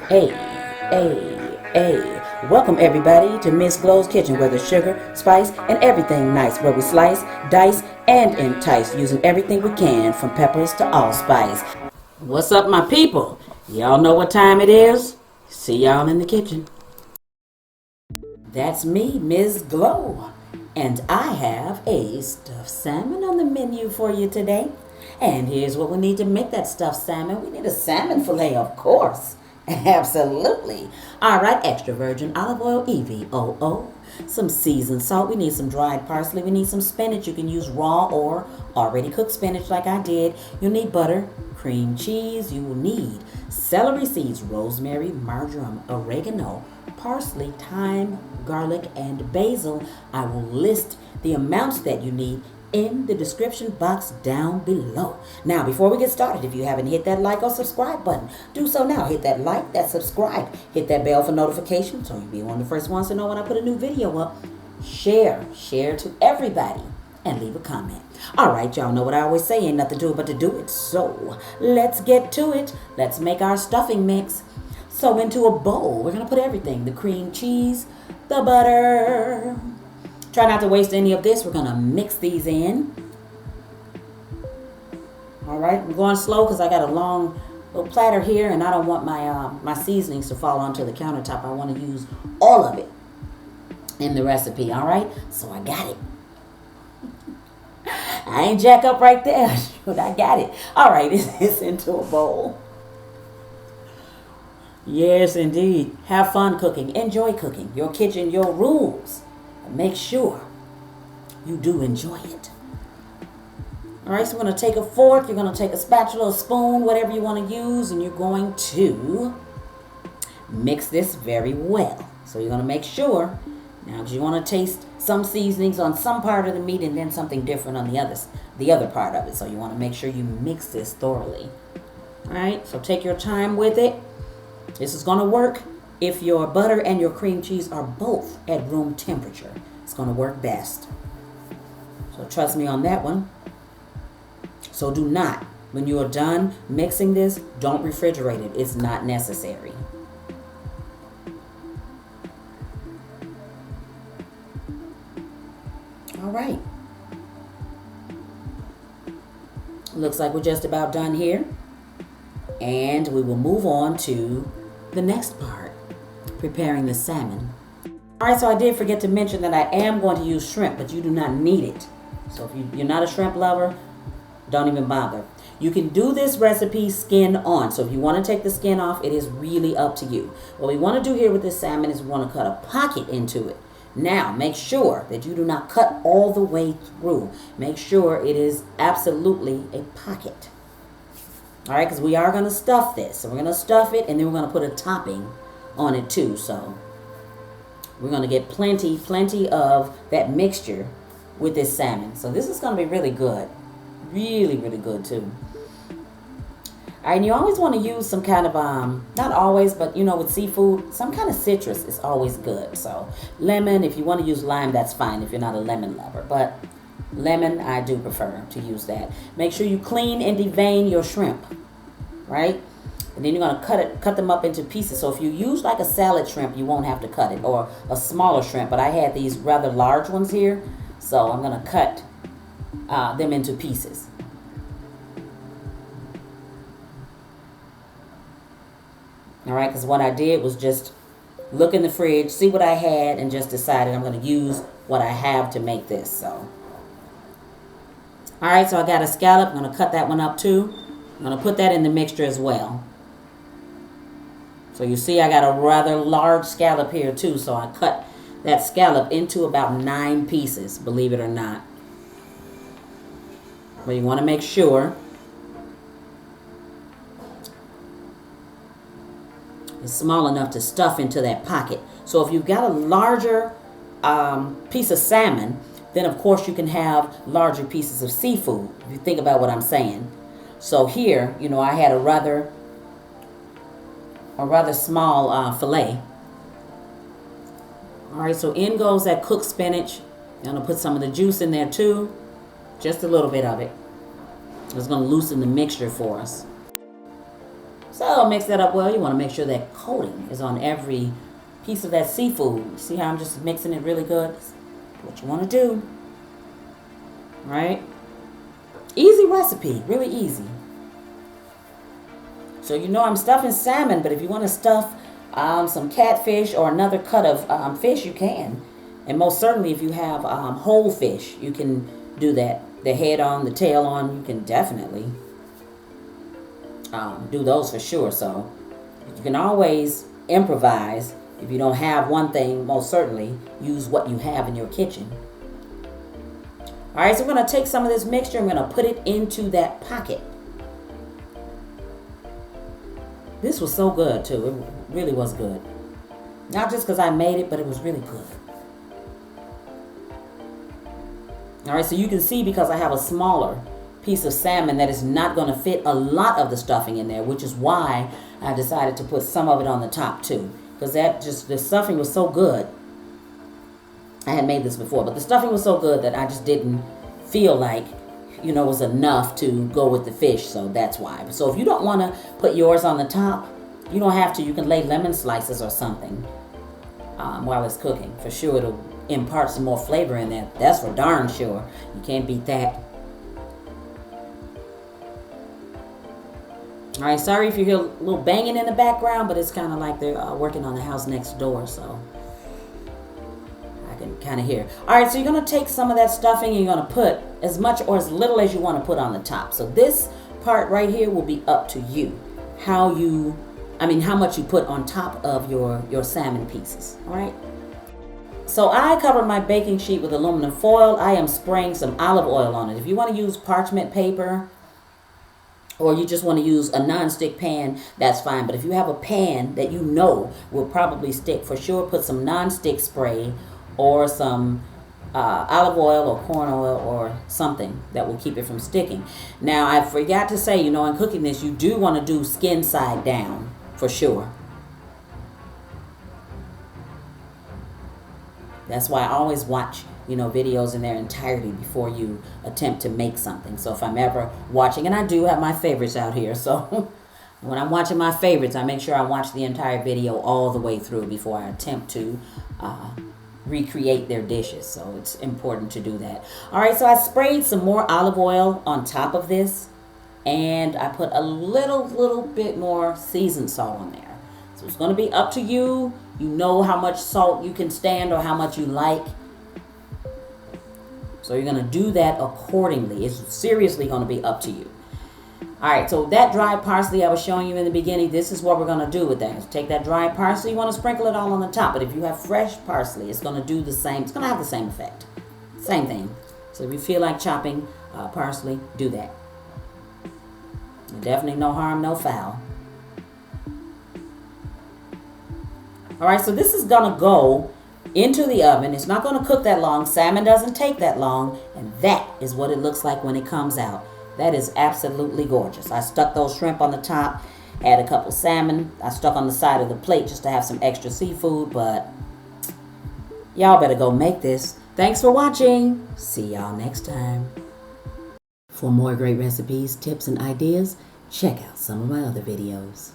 Hey, hey. Welcome everybody to Miss Glow's Kitchen, where there's sugar, spice, and everything nice, where we slice, dice, and entice, using everything we can, from peppers to allspice. What's up, my people? Y'all know what time it is? See y'all in the kitchen. That's me, Ms. Glow. And I have a stuffed salmon on the menu for you today. And here's what we need to make that stuffed salmon. We need a salmon fillet, of course. Absolutely. All right, extra virgin olive oil, EVOO. Some seasoned salt. We need some dried parsley. We need some spinach. You can use raw or already cooked spinach like I did. You'll need butter, cream cheese. You will need celery seeds, rosemary, marjoram, oregano, parsley, thyme, garlic, and basil. I will list the amounts that you need in the description box down below. Now, before we get started, if you haven't hit that like or subscribe button, do so now. Hit that like, that subscribe, hit that bell for notifications so you'll be one of the first ones to know when I put a new video up. Share to everybody, and leave a comment. All right, y'all know what I always say, ain't nothing to it but to do it. So let's get to it. Let's make our stuffing mix. So into a bowl, we're gonna put everything: the cream cheese, the butter. Try not to waste any of this. We're gonna mix these in. All right, I'm going slow because I got a long little platter here, and I don't want my seasonings to fall onto the countertop. I want to use all of it in the recipe. All right, so I got it. I ain't jack up right there. Shoot, I got it. All right, it's into a bowl. Yes, indeed. Have fun cooking. Enjoy cooking. Your kitchen, your rules. Make sure you do enjoy it. All right, so we're going to take a fork. You're going to take a spatula, a spoon, whatever you want to use, and you're going to mix this very well. So you're going to make sure, now, because you want to taste some seasonings on some part of the meat and then something different on the other part of it. So you want to make sure you mix this thoroughly. All right, so take your time with it. This is going to work if your butter and your cream cheese are both at room temperature. It's going to work best. So trust me on that one. So do not, when you are done mixing this, don't refrigerate it. It's not necessary. All right. Looks like we're just about done here. And we will move on to the next part, preparing the salmon. All right, so I did forget to mention that I am going to use shrimp, but you do not need it. So if you're not a shrimp lover, don't even bother. You can do this recipe skin on. So if you want to take the skin off, it is really up to you. What we want to do here with this salmon is we want to cut a pocket into it. Now, make sure that you do not cut all the way through. Make sure it is absolutely a pocket. All right, because we are going to stuff this. So we're going to stuff it, and then we're going to put a topping on it too. So we're going to get plenty of that mixture with this salmon. So this is going to be really good. Really good too. All right, and you always want to use some kind of, not always, but with seafood, some kind of citrus is always good. So lemon, if you want to use lime, that's fine if you're not a lemon lover. But lemon, I do prefer to use that. Make sure you clean and devein your shrimp, right? And then you're going to cut them up into pieces. So if you use like a salad shrimp, you won't have to cut it, or a smaller shrimp. But I had these rather large ones here, so I'm going to cut them into pieces. All right, because what I did was just look in the fridge, see what I had, and just decided I'm going to use what I have to make this. So, all right, so I got a scallop. I'm going to cut that one up too. I'm going to put that in the mixture as well. So you see I got a rather large scallop here too. So I cut that scallop into about 9 pieces, believe it or not. But you want to make sure it's small enough to stuff into that pocket. So if you've got a larger piece of salmon, then of course you can have larger pieces of seafood, if you think about what I'm saying. So here, I had a rather small fillet. All right, so in goes that cooked spinach. I'm going to put some of the juice in there too. Just a little bit of it. It's going to loosen the mixture for us. So mix that up well. You want to make sure that coating is on every piece of that seafood. See how I'm just mixing it really good? That's what you want to do. Right? Easy recipe. Really easy. So you know I'm stuffing salmon, but if you want to stuff some catfish or another cut of fish, you can. And most certainly if you have whole fish, you can do that. The head on, the tail on, you can definitely do those for sure. So you can always improvise. If you don't have one thing, most certainly use what you have in your kitchen. All right, so we're going to take some of this mixture. I'm going to put it into that pocket. This was so good too. It really was good. Not just because I made it, but it was really good. All right, so you can see because I have a smaller piece of salmon that is not going to fit a lot of the stuffing in there, which is why I decided to put some of it on the top too. Because the stuffing was so good. I had made this before, but the stuffing was so good that I just didn't feel like, you know, was enough to go with the fish. So that's why. So if you don't want to put yours on the top, you don't have to. You can lay lemon slices or something while it's cooking. For sure, it'll impart some more flavor in there. That's for darn sure. You can't beat that. All right, sorry if you hear a little banging in the background, but it's kind of like they're working on the house next door, so I can kind of hear. All right, so you're going to take some of that stuffing and you're going to put as much or as little as you want to put on the top. So this part right here will be up to you. How much you put on top of your salmon pieces, all right? So I covered my baking sheet with aluminum foil. I am spraying some olive oil on it. If you want to use parchment paper, or you just want to use a non-stick pan, that's fine. But if you have a pan that you know will probably stick, for sure put some non-stick spray or some olive oil or corn oil or something that will keep it from sticking. Now, I forgot to say, you know, in cooking this, you do want to do skin side down, for sure. That's why I always watch, you know, videos in their entirety before you attempt to make something. So if I'm ever watching, and I do have my favorites out here, so when I'm watching my favorites, I make sure I watch the entire video all the way through before I attempt to recreate their dishes. So it's important to do that. All right, so I sprayed some more olive oil on top of this, and I put a little bit more seasoned salt on there. So it's going to be up to you. You know how much salt you can stand or how much you like. So you're going to do that accordingly. It's seriously going to be up to you. All right, so that dried parsley I was showing you in the beginning, this is what we're going to do with that. Take that dried parsley, you want to sprinkle it all on the top. But if you have fresh parsley, it's going to do the same. It's going to have the same effect. Same thing. So if you feel like chopping parsley, do that. Definitely no harm, no foul. All right, so this is going to go into the oven. It's not going to cook that long. Salmon doesn't take that long. And that is what it looks like when it comes out. That is absolutely gorgeous. I stuck those shrimp on the top, add a couple salmon. I stuck on the side of the plate just to have some extra seafood, but y'all better go make this. Thanks for watching. See y'all next time. For more great recipes, tips, and ideas, check out some of my other videos.